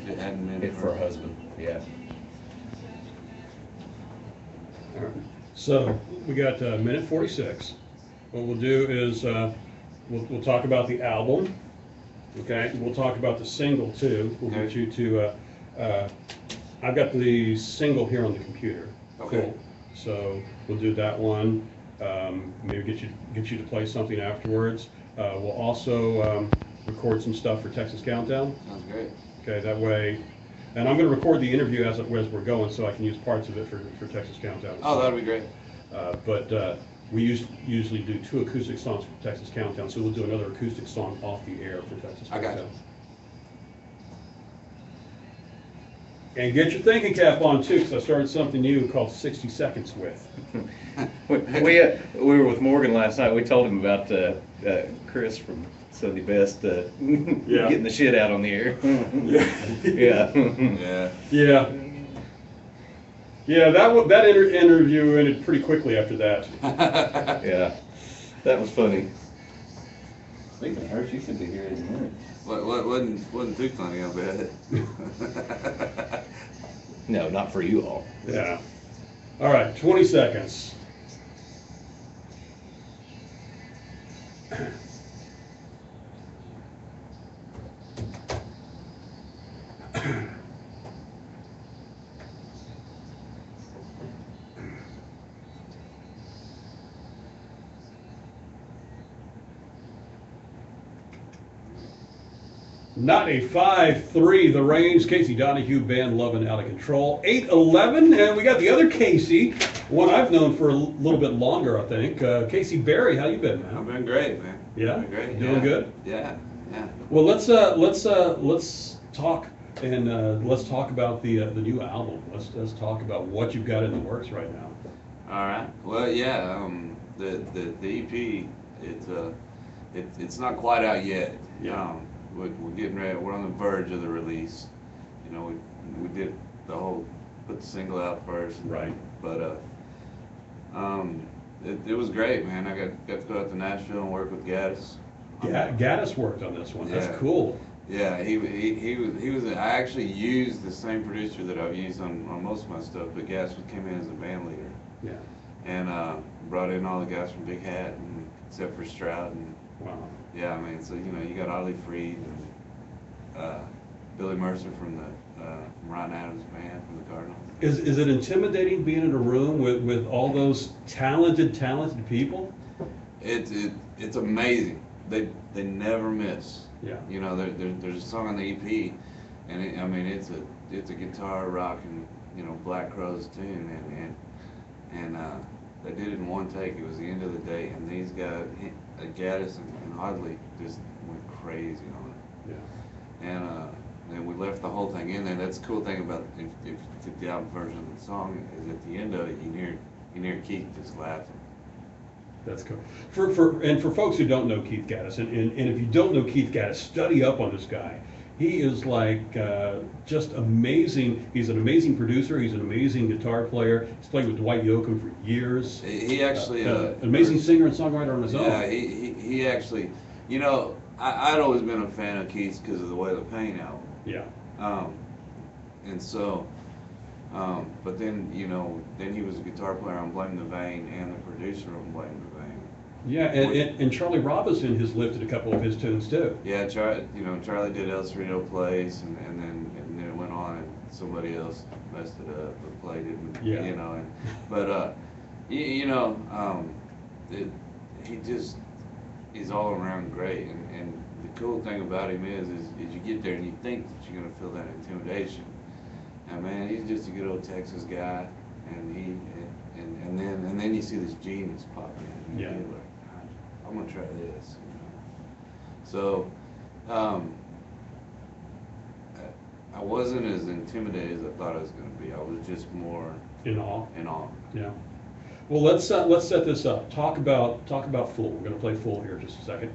if it hadn't been It for her husband, yeah. All right. So we got minute 46. What we'll do is we'll talk about the album. Okay. We'll talk about the single too. We'll get you to. I've got the single here on the computer. Okay. Cool. So we'll do that one. Maybe get you to play something afterwards. We'll also record some stuff for Texas Countdown. Sounds great. Okay, that way, and I'm going to record the interview as we're going, so I can use parts of it for Texas Countdown. Oh, that'd be great. But we usually do 2 acoustic songs for Texas Countdown, so we'll do another acoustic song off the air for Texas I Countdown. got you. And get your thinking cap on too, because I started something new called 60 Seconds With. We were with Morgan last night. We told him about Chris from Sunday Best getting the shit out on the air. Yeah. Yeah. Yeah. Yeah, that interview ended pretty quickly after that. Yeah. That was funny. Speaking of her, she should be here in a minute. Wasn't too funny, I bet. No, not for you all. Yeah. All right, 20 seconds. Not a 5-3, the range. Casey Donahue Band, Lovin' Out of Control. 8-11, and we got the other Casey, one I've known for a little bit longer, I think. Casey Berry, how you been, man? I've been great, man. Yeah? Been great. Doing good? Yeah. Yeah. Well, let's talk and let's talk about the new album. Let's talk about what you've got in the works right now. All right. Well, yeah. The EP, it's not quite out yet. Yeah. We're getting ready. We're on the verge of the release. You know, we did the whole put the single out first. Right. But it was great, man. I got to go out to Nashville and work with Gaddis. Gaddis worked on this one. That's Yeah. cool. Yeah, he was. I actually used the same producer that I've used on most of my stuff, but Gaddis came in as a band leader. Yeah. And brought in all the guys from Big Hat, and, except for Stroud. And Wow. yeah, I mean, so you got Ollie Freed and Billy Mercer from Ryan Adams' band from the Cardinals. Is it intimidating being in a room with all those talented people? It's amazing. They never miss. Yeah. You know, there's a song on the EP, and it's a guitar rock and Black Crowes tune, and they did it in one take. It was the end of the day, and these guys, Gaddis and Hodley, just went crazy on it. Yeah. And then we left the whole thing in there. That's the cool thing about if the album version of the song is at the end of it, you hear Keith just laughing. That's cool. For folks who don't know Keith Gaddis, and if you don't know Keith Gaddis, study up on this guy. He is like just amazing. He's an amazing producer. He's an amazing guitar player. He's played with Dwight Yoakam for years. He actually an amazing singer and songwriter on his own. Yeah, he actually, I'd always been a fan of Keith's because of the Way the Pain album. Yeah. And so, but then then he was a guitar player on Blame the Vein and the producer on Blame the Vein. Yeah, and Charlie Robinson has lifted a couple of his tunes too. Yeah, Charlie did El Cerrito Plays, and then it went on, and somebody else messed it up or played it. And, Yeah. But he just is all around great, and the cool thing about him is you get there and you think that you're gonna feel that intimidation, and man, he's just a good old Texas guy, and then you see this genius pop in, and Yeah. you're like, I'm gonna try this. So, I wasn't as intimidated as I thought I was gonna be. I was just more In awe. in awe. Yeah. Well, let's set this up. Talk about Fool. We're gonna play Fool here in just a second.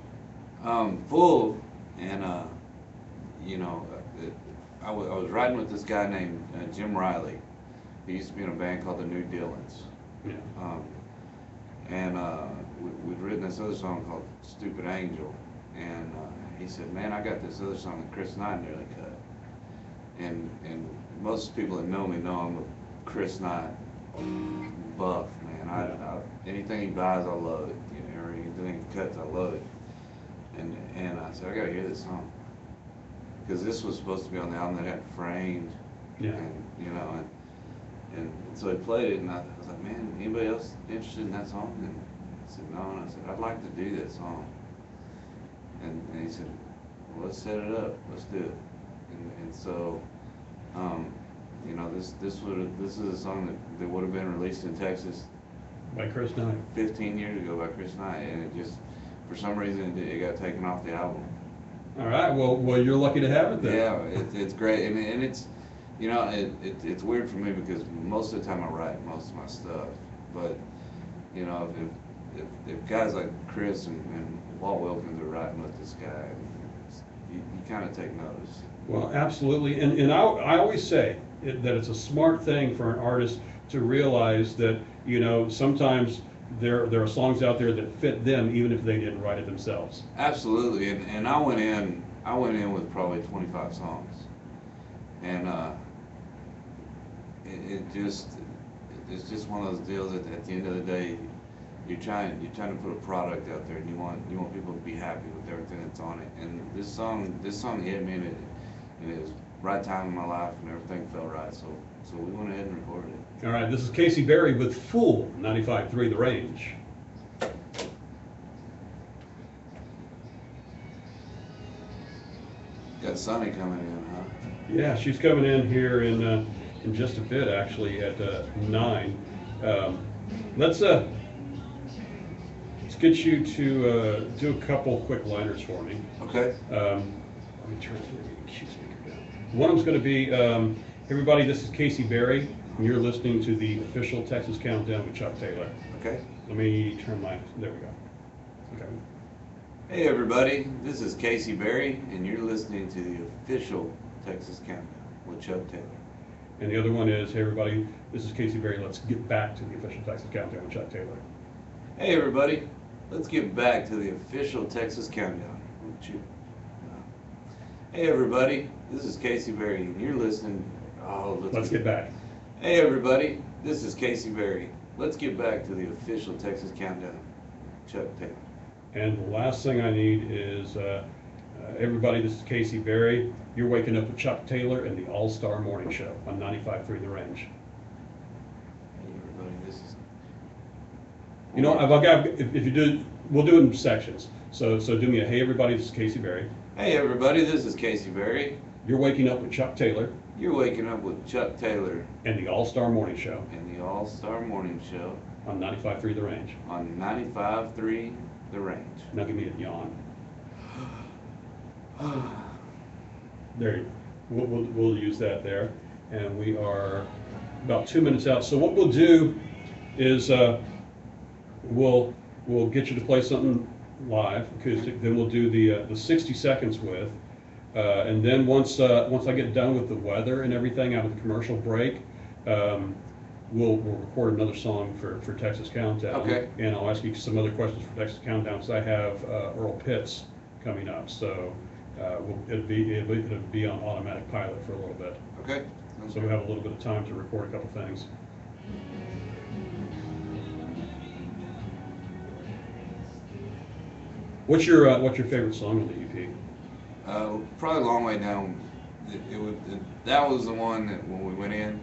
Full, and I was riding with this guy named Jim Riley. He used to be in a band called the New Dillons. Yeah. We'd written this other song called Stupid Angel, and he said, man, I got this other song that Chris Knight nearly cut. and most people that know me know I'm a Chris Knight buff, man. Anything he buys, I love it. You know, or anything he cuts, I love it. And I said, I gotta hear this song, because this was supposed to be on the album that had Framed, Yeah. and you know, and so he played it, and I was like, man, anybody else interested in that song? And he said, no. And I said, I'd like to do that song. And he said, well, let's set it up, let's do it. And so, you know, this is a song that would have been released in Texas By Chris Knight. 15 years ago by Chris Knight, and it just, for some reason, it got taken off the album. All right, well, you're lucky to have it then. Yeah, it's great, and it's, you know, it's weird for me because most of the time I write most of my stuff, but, you know, if guys like Chris and Walt Wilkins are writing with this guy, you kind of take notice. Well, absolutely, and I always say that it's a smart thing for an artist to realize that, you know, sometimes there are songs out there that fit them even if they didn't write it themselves. Absolutely, and I went in with probably 25 songs, and it's just one of those deals that at the end of the day, you're trying to put a product out there, and you want people to be happy with everything that's on it. And this song hit me, and it was right time in my life, and everything felt right. So we went ahead and recorded it. All right, this is Casey Berry with Fool, 95.3 The Range. Got Sonny coming in, huh? Yeah, she's coming in here in just a bit, actually, at 9. Let's get you to do a couple quick liners for me. Okay. Let me turn the cue speaker down. One of them's going to be, everybody, this is Casey Berry, and you're listening to the official Texas Countdown with Chuck Taylor. Okay. Let me turn my, there we go. Okay. Hey everybody, this is Casey Berry, and you're listening to the official Texas Countdown with Chuck Taylor. And the other one is, hey everybody, this is Casey Berry, let's get back to the official Texas Countdown with Chuck Taylor. Hey everybody, let's get back to the official Texas Countdown with Chuck. Hey everybody, this is Casey Berry, and you're listening. Oh, Let's get back. Hey everybody, this is Casey Berry. Let's get back to the official Texas Countdown. Chuck Taylor. And the last thing I need is, everybody, this is Casey Berry. You're waking up with Chuck Taylor and the All-Star Morning Show on 95.3 The Range. Hey everybody, this is. You know, if you do, we'll do it in sections. So do me a, hey everybody, this is Casey Berry. Hey everybody, this is Casey Berry. You're waking up with Chuck Taylor. You're waking up with Chuck Taylor. And the All-Star Morning Show. And the All-Star Morning Show. On 95.3 The Range. On 95.3 The Range. Now give me a yawn. There, we'll use that there. And we are about 2 minutes out. So what we'll do is we'll get you to play something live, acoustic. Then we'll do the 60 seconds with. And then once I get done with the weather and everything out of the commercial break, we'll record another song for Texas Countdown. Okay. And I'll ask you some other questions for Texas Countdown because I have Earl Pitts coming up. So it'll be on automatic pilot for a little bit. Okay. So we have a little bit of time to record a couple things. What's your favorite song on the EP? Probably Long Way Down. That was the one that when we went in,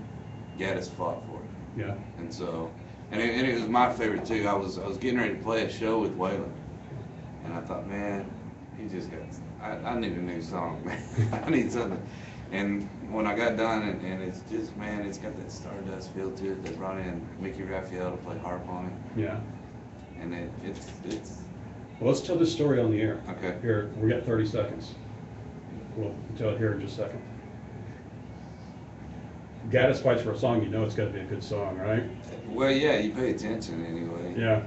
Gaddis fought for it. Yeah. And so, and it was my favorite too. I was getting ready to play a show with Waylon, and I thought, man, he just got. I need a new song, man. I need something. And when I got done, and it's just, man, it's got that Stardust feel to it. They brought in Mickey Raphael to play harp on it. Yeah. And it's. Well, let's tell this story on the air. Okay. Here, we got 30 seconds. We'll tell it here in just a second. Gaddis fights for a song, you know it's got to be a good song, right? Well, yeah, you pay attention anyway. Yeah.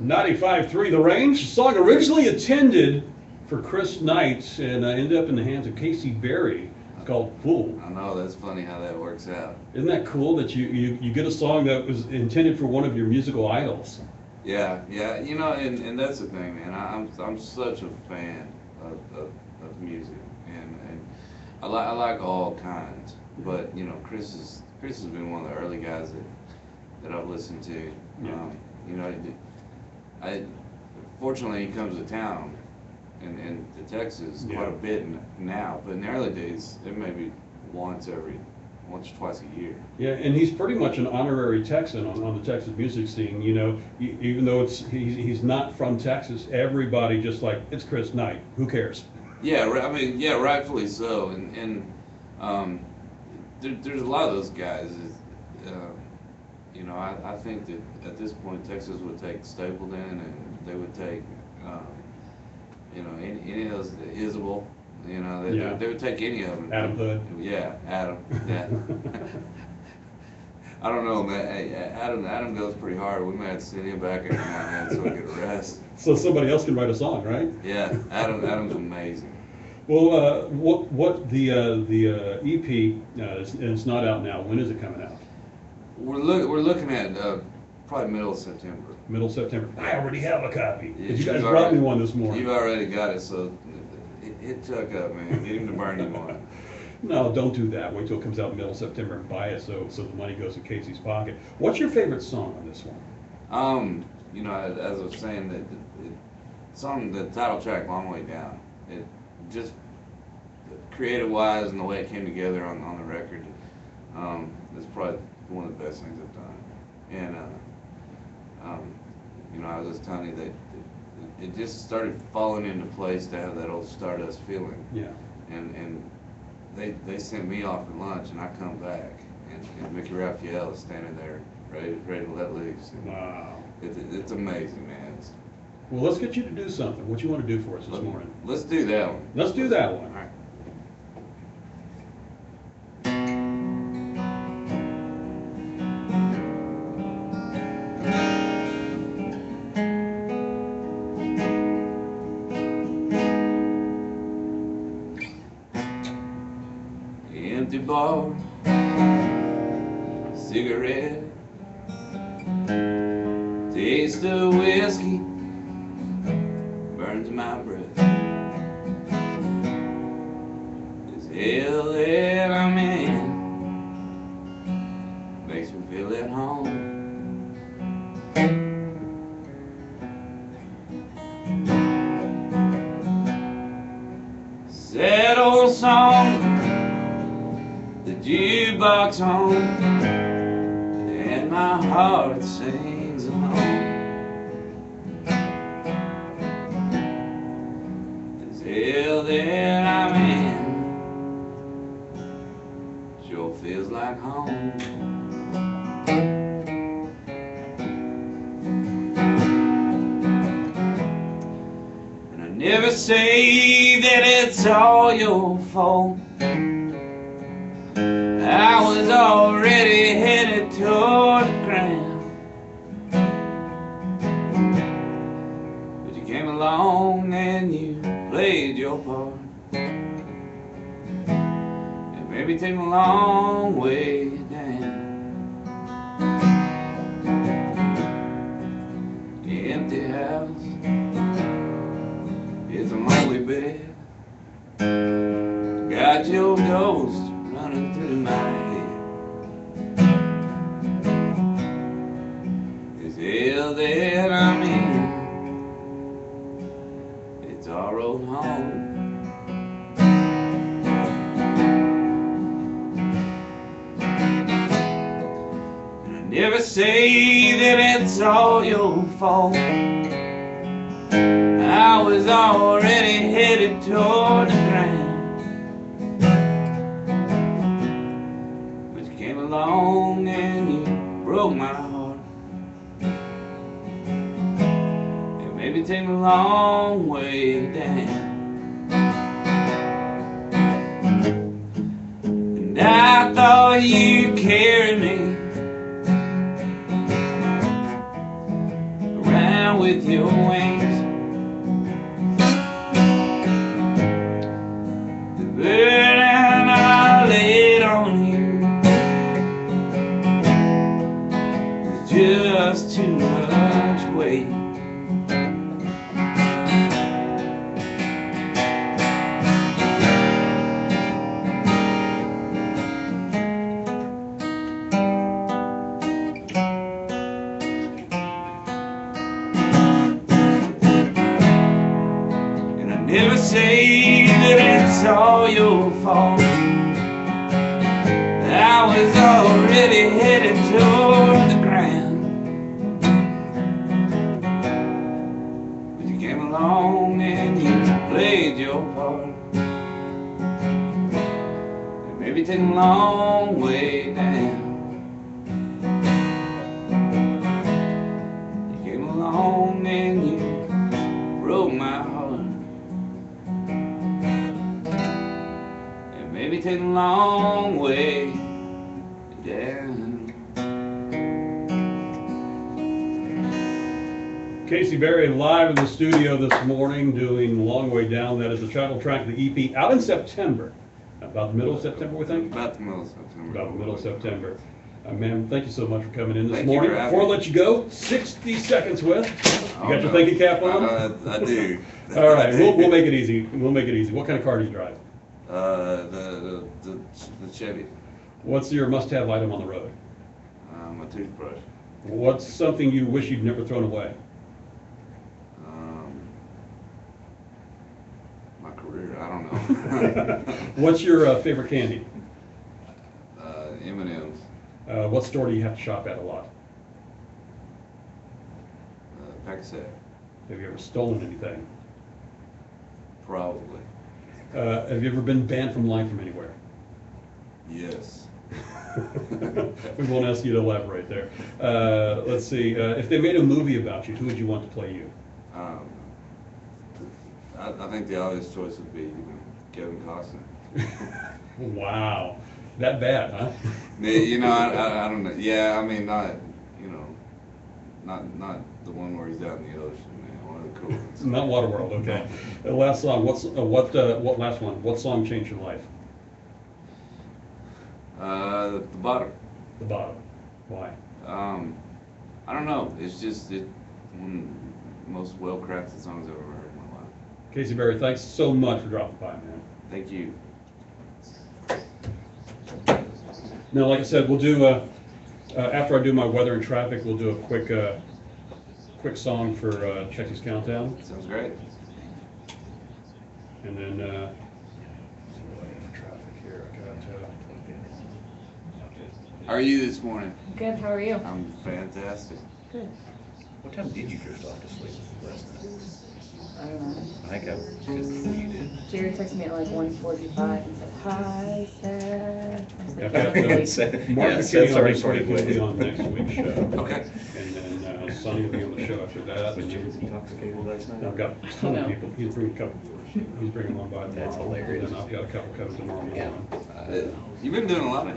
95.3 The Range. The song originally intended for Chris Knight and ended up in the hands of Casey Berry. It's called Fool. I know, that's funny how that works out. Isn't that cool that you get a song that was intended for one of your musical idols? Yeah, yeah, you know, and that's the thing, man. I'm such a fan of music, and I like all kinds. But you know, Chris has been one of the early guys that I've listened to. Yeah. You know, fortunately he comes to town in Texas Yeah. quite a bit now, but in the early days it may be once or twice a year. Yeah, and he's pretty much an honorary Texan on the Texas music scene. You know, even though he's not from Texas, everybody just like, it's Chris Knight. Who cares? Yeah, I mean, yeah, rightfully so, and there's a lot of those guys. You know, I think that at this point Texas would take Stapleton, and they would take, you know, any of those, Isabel. You know, they would take any of them. Adam Hood. Yeah, Adam. Yeah. I don't know, man. Hey, Adam goes pretty hard. We might have to send him back every now and then so he can rest. So somebody else can write a song, right? Yeah, Adam's amazing. Well, what the EP it's not out now. When is it coming out? We're looking at probably middle of September. Middle September. I already have a copy. Yeah, You guys you've brought already- me one this morning. You've already got it, so hit Chuck up, man. Get him to burn you one. No, don't do that. Wait till it comes out in middle of September and buy it so the money goes in Casey's pocket. What's your favorite song on this one? You know, as I was saying, the title track, Long Way Down, it just creative wise and the way it came together on the record, it's probably one of the best things I've done. And you know, I was just telling you that it just started falling into place to have that old Stardust feeling. Yeah. And they sent me off at lunch, and I come back, and Mickey Raphael is standing there ready to let loose. And Wow. it's amazing, man. Well, let's get you to do something. What you want to do for us this morning? Let's do that one. Let's do that one. All right. Empty bar, cigarette, taste of whiskey burns my breath. This hell that I'm in makes me feel at home. Sad old song, the jukebox on, and my heart sings along. This hell that I'm in sure feels like home. And I never say that it's all your fault. I was already headed toward the ground, but you came along and you played your part. It made me take a long way down. The empty house is a lonely bed. Got your ghost running through my head. This hell that I'm in, it's our old home. And I never say that it's all your fault. I was already headed toward the ground, along and you broke my heart. It made me take a long way down. And I thought you carried me around with your wings. The burden I laid on you is just too much weight. Never say that it's all your fault. I was already headed toward the ground, but you came along and you played your part. It may be taking a long way down. You came along and you broke my heart. Maybe take a long way down. Casey Berry live in the studio this morning doing Long Way Down. That is the title track of the EP out in September. About the middle of September, we think? About the middle of September. About the middle of September. Ma'am, thank you so much for coming in this Thank you morning. for having Before I me. let you go, 60 seconds with. You got your no. thinking cap on? I do. All right, we'll make it easy. We'll make it easy. What kind of car do you drive? The Chevy. What's your must-have item on the road? My toothbrush. What's something you wish you'd never thrown away? My career, I don't know. What's your favorite candy? M&M's. What store do you have to shop at a lot? Pack-a-set. Have you ever stolen anything? Probably. Have you ever been banned from line from anywhere? Yes. We won't ask you to elaborate there. Let's see. If they made a movie about you, who would you want to play you? I think the obvious choice would be Kevin Costner. Wow. That bad, huh? You know, I don't know. Yeah, I mean, not, you know, not the one where he's out in the ocean, man. One of the cool ones. Not Waterworld, okay. The last song, what last one? What song changed your life? The bottom. The Bottom. Why? I don't know. It's just one of the most well-crafted songs I've ever heard in my life. Casey Berry, thanks so much for dropping by, man. Thank you. Now, like I said, we'll do, after I do my weather and traffic, we'll do a quick song for Checksy's Countdown. Sounds great. And then, traffic here, I got, How are you this morning? Good, how are you? I'm fantastic. Good. What time did you drift off to sleep last night? I don't know. I think I was just before you did. Jerry texted me at like 1:45 and said, "Hi, Sarah." I was I've like, got, "Really?" Mark Yeah, McKinney Seth's on already this parted week, he'll be ways. on next week's show. Okay. And then Sonny will be on the show after that. And You was intoxicated last night? I've got a ton of people. He's bringing a couple. He's bringing one by tomorrow. That's hilarious. And I've got a couple coming tomorrow morning. You've been doing a lot of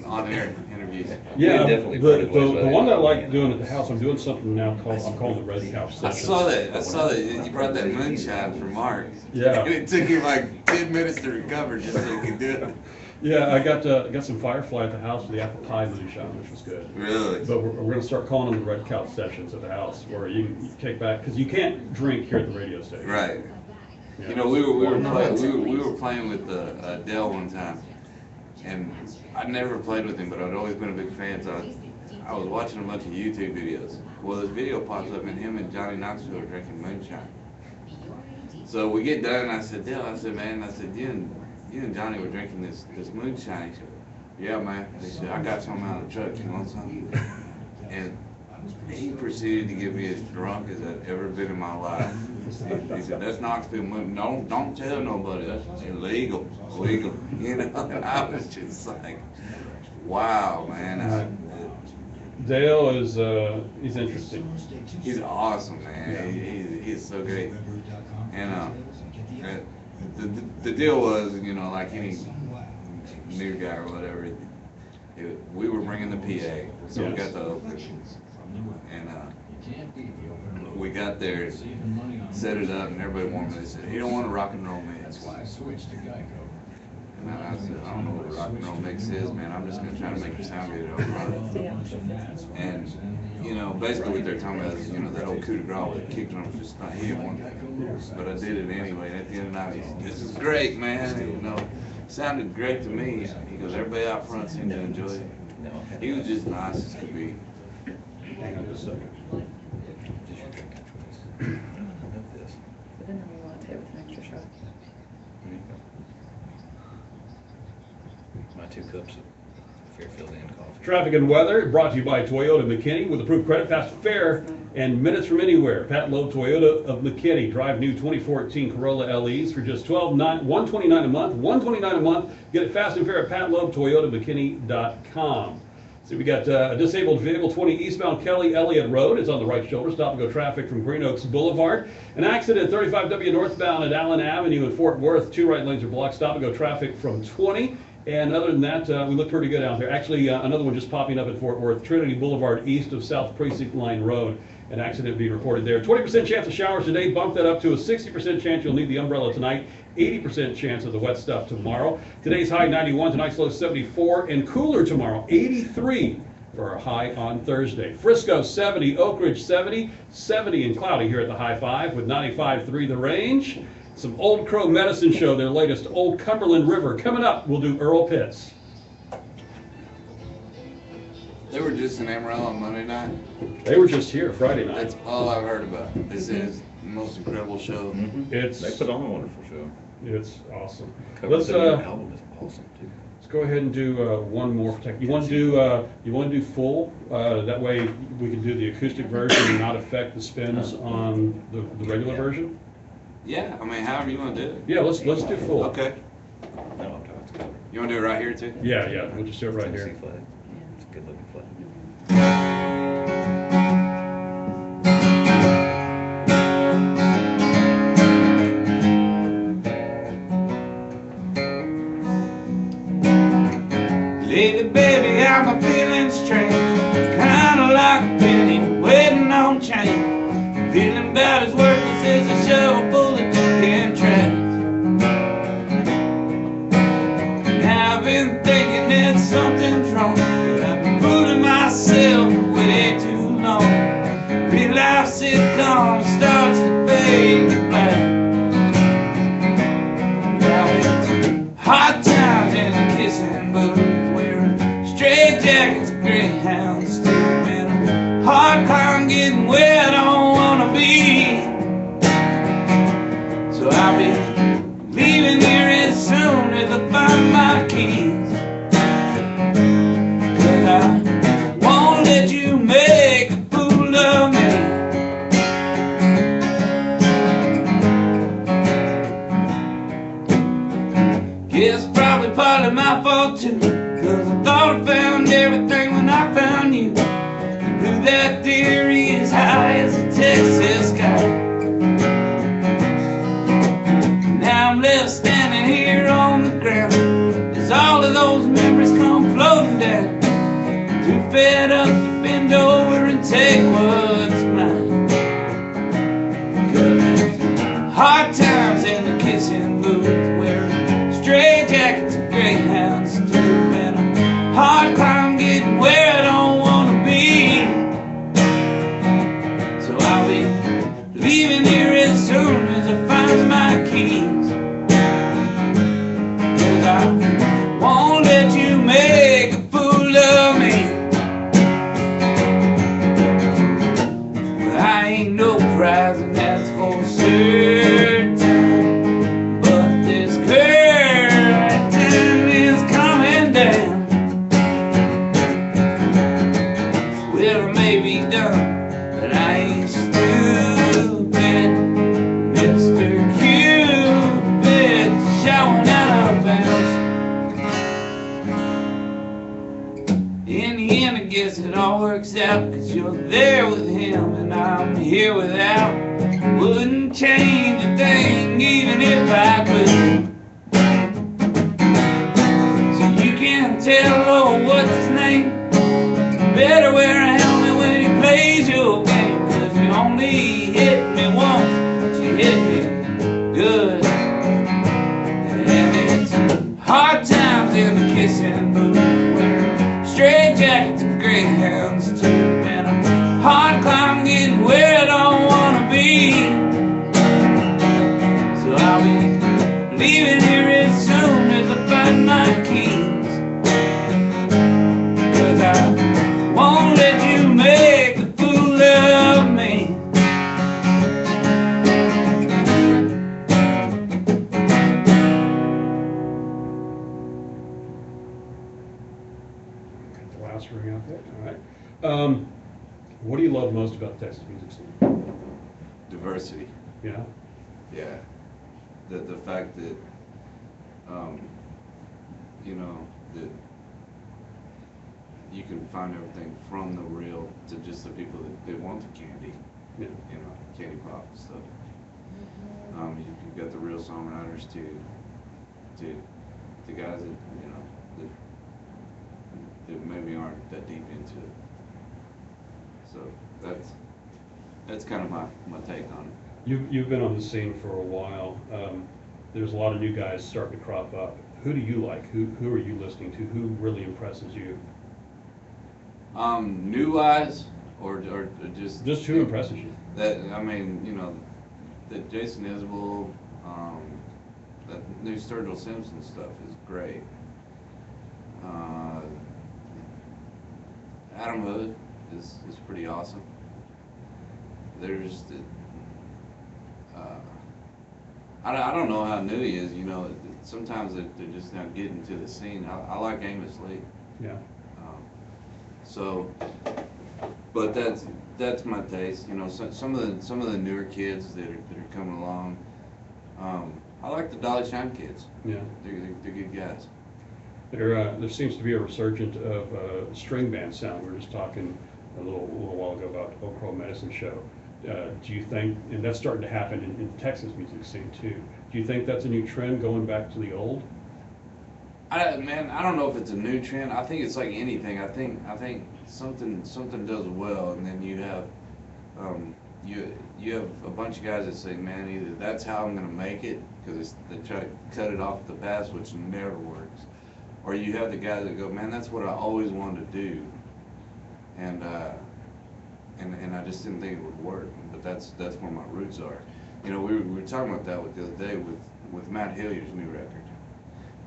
on-air interviews. Yeah, definitely the parted ways by one that I then. like doing at the house, I'm doing something now called, I'm calling the Red Couch I Sessions. saw that. I saw that you brought that moonshine for Mark. Yeah. And it took him like 10 minutes to recover just so he could do it. Yeah, I got some Firefly at the house for the apple pie moonshine, which was good. Really? But we're gonna start calling them the Red Couch Sessions at the house, where you can kick back, because you can't drink here at the radio station. Right. Yeah. You know, we were playing with Dale one time, and I'd never played with him, but I'd always been a big fan. So I was watching a bunch of YouTube videos. Well, this video pops up, and him and Johnny Knoxville are drinking moonshine. So we get done, and I said, Dale, I said, man, I said, you and Johnny were drinking this moonshine. He said, yeah, man. He said, I got some out of the truck. You want some? And he proceeded to get me as drunk as I'd ever been in my life. He said, that's Knoxville moon. Don't tell nobody. That's illegal. You know, and I was just like, wow, man. Dale is, he's interesting. He's awesome, man. He's so great. And the deal was, you know, like any new guy or whatever, we were bringing the PA, so we got to open. And we got there, set it up, and everybody wanted me. They said, "You don't want a rock and roll mix." That's why I switched to Geico. And I said, "I don't know what a rock and roll mix is, man. I'm just gonna try to make it sound good over front." And you know, basically what they're talking about is, you know, that old coup de grace with the kick drums, just not hit one. But I did it anyway. And at the end of the night, he said, "This is great, man." You know, sounded great to me. He goes, "Everybody out front seemed to enjoy it." He was just nice as could be. Hang on just a second. But then we want to pay with an extra shot. My 2 cups of Fairfield Inn coffee. Traffic and weather brought to you by Toyota McKinney with approved credit, fast, fair, and minutes from anywhere. Pat Loeb Toyota of McKinney. Drive new 2014 Corolla LEs for just $129 a month. $129 a month. Get it fast and fair at PatLoebToyotaMcKinney.com. So we got a disabled vehicle, 20 eastbound Kelly Elliott Road. It's on the right shoulder. Stop and go traffic from Green Oaks Boulevard. An accident 35W northbound at Allen Avenue in Fort Worth. 2 right lanes are blocked. Stop and go traffic from 20. And other than that, we look pretty good out there. Actually, another one just popping up at Fort Worth, Trinity Boulevard east of South Precinct Line Road. An accident being reported there. 20% chance of showers today. Bump that up to a 60% chance you'll need the umbrella tonight. 80% chance of the wet stuff tomorrow. Today's high 91, tonight's low 74, and cooler tomorrow, 83 for our high on Thursday. Frisco 70, Oak Ridge 70, 70 and cloudy here at the high 5 with 95.3 the range. Some Old Crow Medicine Show, their latest Old Cumberland River. Coming up, we'll do Earl Pitts. They were just in Amarillo on Monday night. They were just here Friday night. That's all I've heard about. They said it's the most incredible show. They put on a wonderful show. It's awesome. Cover Let's the album is awesome too. let's go ahead and do one more for tech. You want to do full? That way we can do the acoustic version and not affect the spins on the regular version. Yeah, I mean, however you want to do it. Yeah, let's do full. Okay. No, I'm talking it's covered. You want to do it right here too? Yeah, we'll just do it right Tennessee here. flag. It's a good looking flag. Lately, baby, got my feelings strange. Kinda like a penny waiting on change. Feeling about as worthless as a shovel full of tin trash. Now I've been thinking that something's wrong. I've been fooling myself way too long. Real life sitcom starts to fade to black. Now it's hard times in the kissing booth. Straight jackets, greyhounds, still been a hard climb getting where I don't wanna be. So I'll be leaving here as soon as I find my keys. 'Cause I won't let you make a fool of me. Guess probably partly my fault too. 'Cause I thought I found everything when I found you. And blew that theory as high as a Texas sky. Now I'm left standing here on the ground as all of those memories come floating down. Too fed up to bend over and take what's mine. 'Cause hard times in the kissing booth, wearing straight jackets and greyhounds too. Hard climb getting where I don't wanna be. So I'll be leaving here as soon as I find my keys. 'Cause I won't let you make a fool of me. Well, I ain't no prize and that's for certain. But this curtain is coming down. Well, I may be dumb, but I ain't stupid. Mr. Cupid showing out of bounds. In the end, I guess it all works out. 'Cause you're there with him and I'm here without. Wouldn't change a thing even if I could. So you can tell, oh, what's his name? Better wear a helmet when he plays your game. about the Texas music scene? Diversity. Yeah, Yeah. The fact that, you know, that you can find everything from the real to just the people that want the candy, yeah, you know, candy pop stuff. You've got the real songwriters to the guys that, you know, that maybe aren't that deep into it. So that's kind of my take on it. you've been on the scene for a while. There's a lot of new guys starting to crop up. Who do you like? Who are you listening to? Who really impresses you? New eyes or just Who impresses you? that, I mean, you know, that Jason Isbell, that new Sturgill Simpson stuff is great. Adam Hood is pretty awesome. There's the, I don't know how new he is, you know, sometimes they're just not getting to the scene. I like Amos Lee. Yeah, So, but that's my taste. You know, some of the newer kids that are coming along. I like the Dolly Shine kids. yeah. They're good guys. There seems to be a resurgence of string band sound. We were just talking a little while ago about Oak Grove Medicine Show. Do you think, and that's starting to happen in the Texas music scene too, do you think that's a new trend going back to the old? Man, I don't know if it's a new trend. I think it's like anything. I think something does well, and then you have you have a bunch of guys that say, man, either that's how I'm gonna make it, because they try to cut it off the pass, which never works, or you have the guys that go, man, that's what I always wanted to do, and I just didn't think it would work, but that's where my roots are. You know, we were talking about that the other day with Matt Hilliard's new record.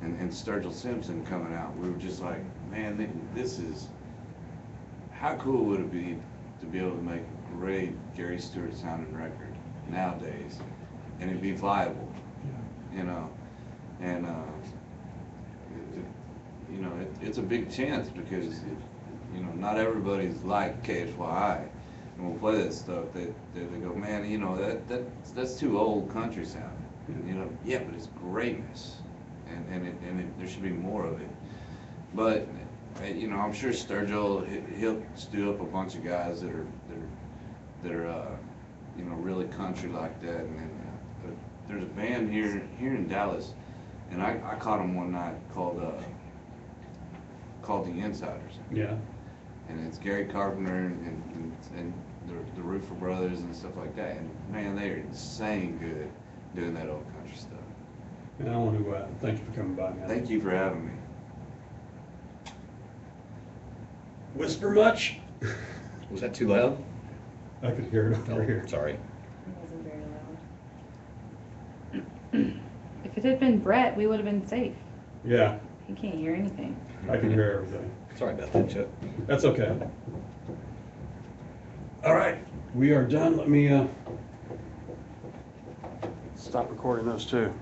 And Sturgill Simpson coming out, we were just like, man, this is, how cool would it be to be able to make a great Gary Stewart sounding record nowadays, and it'd be viable, you know, and you know, it's a big chance because you know, not everybody's like KSYI, and we'll play that stuff. They go, man, you know, that's too old country sounding, you know, yeah, but it's greatness. And there should be more of it. But you know, I'm sure Sturgill, he'll stew up a bunch of guys that are you know, really country like that. And then there's a band here in Dallas, and I caught them one night called the Insiders. Yeah. And it's Gary Carpenter and the Roofer Brothers and stuff like that. And man, they are insane good doing that old country stuff. And I want to thank you for coming by, man. Thank you for having me. Whisper much? Was that too loud? I could hear it over here. Sorry. It wasn't very loud. If it had been Brett, we would have been safe. Yeah, He can't hear anything. I can hear everything. Sorry about that, Chuck. That's okay. All right, we are done. Let me stop recording those two.